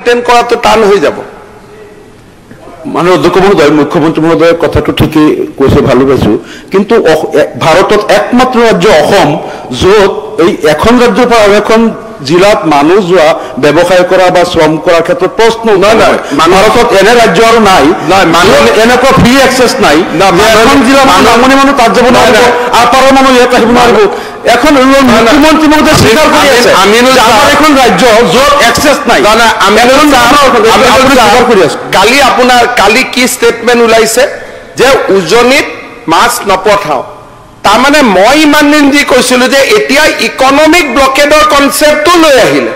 Maintain কৰাটো টান হৈ যাব মাননীয় অধ্যক্ষ মহোদয় মুখ্যমন্ত্রী মহোদয়ের কথাটো ঠিকই কৈছে ভালো পাইছো কিন্তু ভারতত একমাত্র রাজ্য অসম যত এই এখন ৰাজ্যৰ পৰা এখন জিলাত মানুহ যোৱা ব্যৱসায় কৰা বা শ্ৰম কৰাৰ ক্ষেত্ৰত প্ৰশ্ন নাই ভাৰতত এনে ৰাজ্য আৰু নাই মানুহ এনেকুৱা ফ্ৰী এক্সেছ নাই এখন জিলা নামনি মানুহ তাত যাব নোৱাৰিব আপাৰৰ মানুহ ইয়াত আহিব নোৱাৰিব এখন মুখ্যমন্ত্ৰী মহোদয় স্বীকাৰ কৰি আছে আমাৰ এখন ৰাজ্য যত এক্সেছ নাই কালি কি ষ্টেটমেণ্ট ওলাইছে যে উজনিত মাছ নপঠাও তাৰমানে মই ইমান দিন যি কৈছিলো যে এতিয়া ইকনমিক ব্লকেডৰ কনচেপ্টটো লৈ আহিলে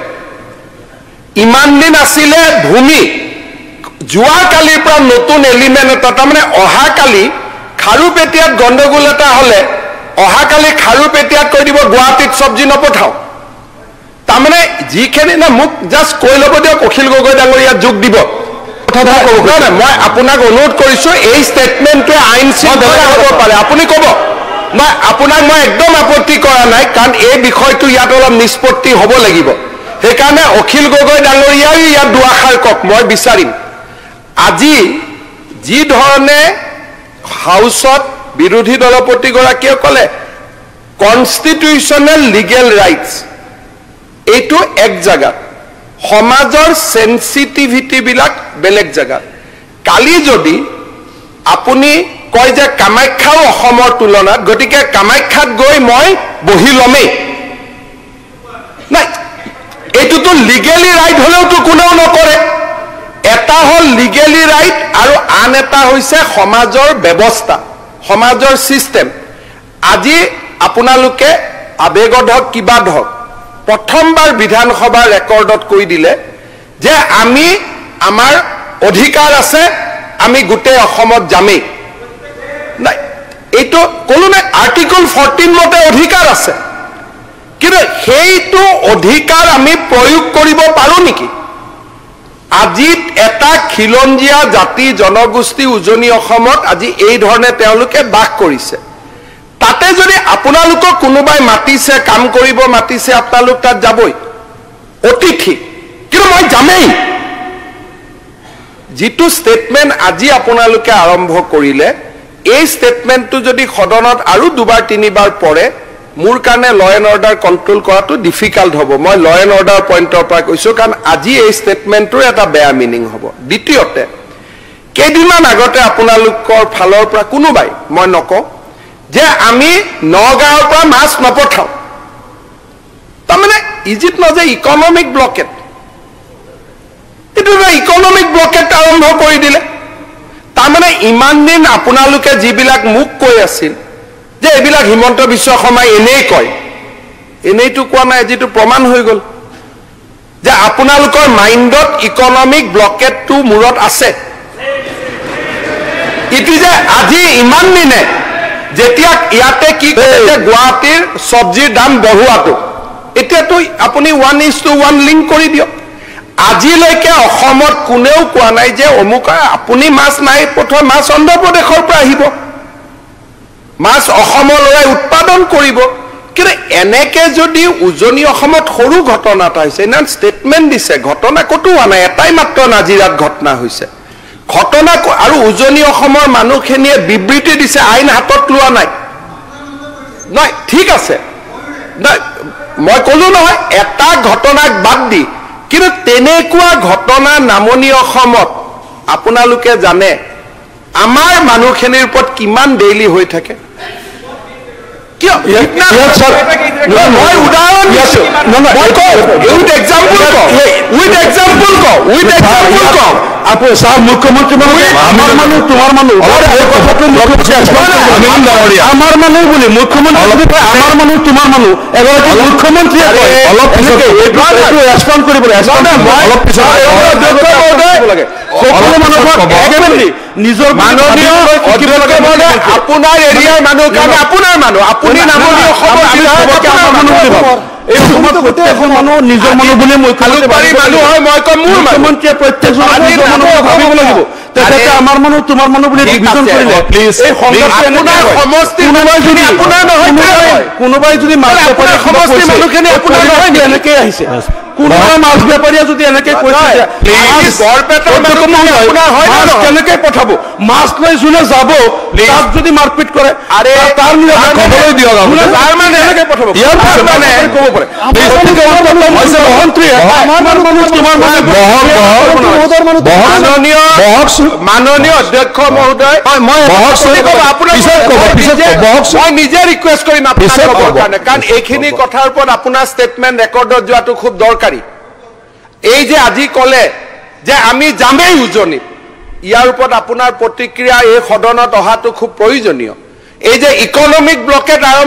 ইমান দিন আছিলে ভূমি যোৱাকালিৰ পৰা নতুন এলিমেণ্ট এটা তাৰমানে অহাকালি খাৰুপেটীয়াত গণ্ডগোল এটা হ'লে অহাকালি খাৰুপেটীয়াত কৈ দিব গুৱাহাটীত চব্জি নপঠাও তাৰমানে যিখিনি না মোক জাষ্ট কৈ ল'ব দিয়ক অখিল গগৈ ডাঙৰীয়া যোগ দিব মই আপোনাক অনুৰোধ কৰিছো এই ষ্টেটমেণ্টটোৱে আইন শৃংখলা হ'ব পাৰে আপুনি ক'ব মই আপোনাক মই একদম আপত্তি কৰা নাই কাৰণ এই বিষয়টো ইয়াত অলপ নিষ্পত্তি হ'ব লাগিব সেইকাৰণে অখিল গগৈ ডাঙৰীয়াই ইয়াত দুআষাৰ কওক মই বিচাৰিম আজি যি ধৰণে হাউচত বিৰোধী দলপতিগৰাকীয়ে ক'লে কনষ্টিটিউচনেল লিগেল ৰাইটছ এইটো এক জাগাত সমাজৰ সেনসিটিভিটিবিলাক বেলেগ জাগাত কালি যদি আপুনি কয় যে কামাখ্যাও অসমৰ তুলনাত গতিকে কামাখ্যাত গৈ মই বহি লমেই নাই এইটোতো লিগেলি ৰাইট হলেওতো কোনেও নকৰে এটা হল লিগেলি ৰাইট আৰু আন এটা হৈছে সমাজৰ ব্যৱস্থা সমাজৰ সিস্টেম আজি আপোনালোকে আবেগত হওক কিবা হওক প্ৰথমবাৰ বিধানসভাৰ ৰেকৰ্ডত কৈ দিলে যে আমি আমাৰ অধিকাৰ আছে আমি গোটেই অসমত যামেই নাই এইটো কোনো নাই আৰ্টিকল 14 মতে অধিকাৰ আছে কিন্তু সেইটো অধিকাৰ আমি প্ৰয়োগ কৰিব পাৰো নেকি আজি এটা খিলঞ্জীয়া জাতি জনগোষ্ঠী উজনি অসমত আজি এই ধৰণে তেওঁলোকে বাস কৰিছে তাতে যদি আপোনালোকক কোনোবাই মাতিছে কাম কৰিব মাতিছে আপোনালোক তাত যাবই অতিথি কিন্তু মই যামেই যিটো ষ্টেটমেণ্ট আজি আপোনালোকে আৰম্ভ কৰিলে এই ষ্টেটমেণ্টটো যদি সদনত আৰু দুবাৰ তিনিবাৰ পৰে মোৰ কাৰণে ল এণ্ড অৰ্ডাৰ কণ্ট্ৰোল কৰাটো ডিফিকাল্ট হ'ব মই ল এণ্ড অৰ্ডাৰ পইণ্টৰ পৰা কৈছোঁ কাৰণ আজি এই ষ্টেটমেণ্টটোৰ এটা বেয়া মিনিং হ'ব দ্বিতীয়তে কেইদিনমান আগতে আপোনালোকৰ ফালৰ পৰা কোনোবাই মই নকওঁ যে আমি নগাঁৱৰ পৰা মাছ নপঠাওঁ তাৰমানে ইজ ইট নট যে ইকনমিক ব্লকেট এইটো ইকনমিক ব্লকেট আৰম্ভ কৰি দিলে তাৰমানে ইমান দিন আপোনালোকে যিবিলাক মোক কৈ আছিল যে এইবিলাক হিমন্ত বিশ্ব শৰ্মাই এনেই কয় এনেইতো কোৱা নাই যিটো প্ৰমাণ হৈ গ'ল যে আপোনালোকৰ মাইণ্ডত ইকনমিক ব্লকেটটো মূৰত আছে ইটো যে আজি ইমান দিনে যেতিয়া ইয়াতে কি কৈছে গুৱাহাটীৰ চব্জিৰ দাম বঢ়োৱাটো এতিয়াতো আপুনি 1:1 লিংক কৰি দিয়ক আজিলৈকে অসমত কোনেও কোৱা নাই যে অমুক আপুনি মাছ নাই পঠোৱা মাছ অন্ধ্ৰ প্ৰদেশৰ পৰা আহিব মাছ অসমলৈ উৎপাদন কৰিব কিন্তু এনেকে যদি উজনি অসমত সৰু ঘটনা এটা হৈছে না ষ্টেটমেণ্ট দিছে ঘটনা কতো হোৱা নাই এটাই মাত্ৰ নাজিৰাত ঘটনা হৈছে ঘটনা আৰু উজনি অসমৰ মানুহখিনিয়ে বিবৃতি দিছে আইন হাতত লোৱা নাই নাই ঠিক আছে নাই মই ক'লো নহয় এটা ঘটনাক বাদ দি কিন্তু তেনেকুৱা ঘটনা নামনি অসমত আপোনালোকে জানে আমাৰ মানুহখিনিৰ ওপৰত কিমান ডেইলি হৈ থাকে কিয় মই উদাহৰণ দিছো উইথ এক্সাম্পল আপুনি চাওক মুখ্যমন্ত্ৰী আমাৰ মানুহ তোমাৰ মানুহ আমাৰ মানুহ বুলি মুখ্যমন্ত্ৰী আমাৰ মানুহ তোমাৰ মানুহ এগৰাকী মুখ্যমন্ত্ৰীয়ে অলপ ৰেছপণ্ড কৰিব অলপ পিছত সকলো মানুহক নিজৰ মাননীয় আপোনাৰ এৰিয়াৰ মানুহ কাৰণে আপোনাৰ মানুহ আপুনি নামনি অসমৰ এই সময়ত প্ৰত্যেকজন মানুহ নিজৰ মানুহ বুলি মুখ্যমন্ত্ৰী মানুহ হয় মই কম মোৰ মুখ্যমন্ত্ৰীয়ে প্ৰত্যেকজন মানুহ ভাবিব লাগিব তেতিয়াতে আমাৰ মানুহ তোমাৰ মানুহ বুলি ডিভিজন কৰিলে প্লিজ এই আপোনাৰ সমষ্টি কোনোবাই যদি আপোনাৰ নহয় কোনোবাই যদি সমষ্টি মানুহখিনি আপোনাৰ নহয় এনেকৈ আহিছে কোনোবা মাছ বেপাৰীয়ে যদি এনেকে কৈছে মাছ কেনেকে পঠাব, মাছ লৈ যোনে যাব তাক যদি মাৰপিট কৰে তাৰ খবৰলৈ দিয়ক এনেকে পঠাব ক'ব পাৰে। মাননীয় অধ্যক্ষ মহোদয়, মই নিজে ৰিকুৱেষ্ট কৰিম আপোনাৰ ক'বৰ কাৰণে, কাৰণ এইখিনি কথাৰ ওপৰত আপোনাৰ ষ্টেটমেণ্ট ৰেকৰ্ডত যোৱাটো খুব দৰকাৰী। এই যে আজি ক'লে যে আমি যামেই উজনিত, ইয়াৰ ওপৰত আপোনাৰ প্ৰতিক্ৰিয়া এই সদনত অহাটো খুব প্ৰয়োজনীয়। এই যে ইকনমিক ব্লকেট আৰম্ভ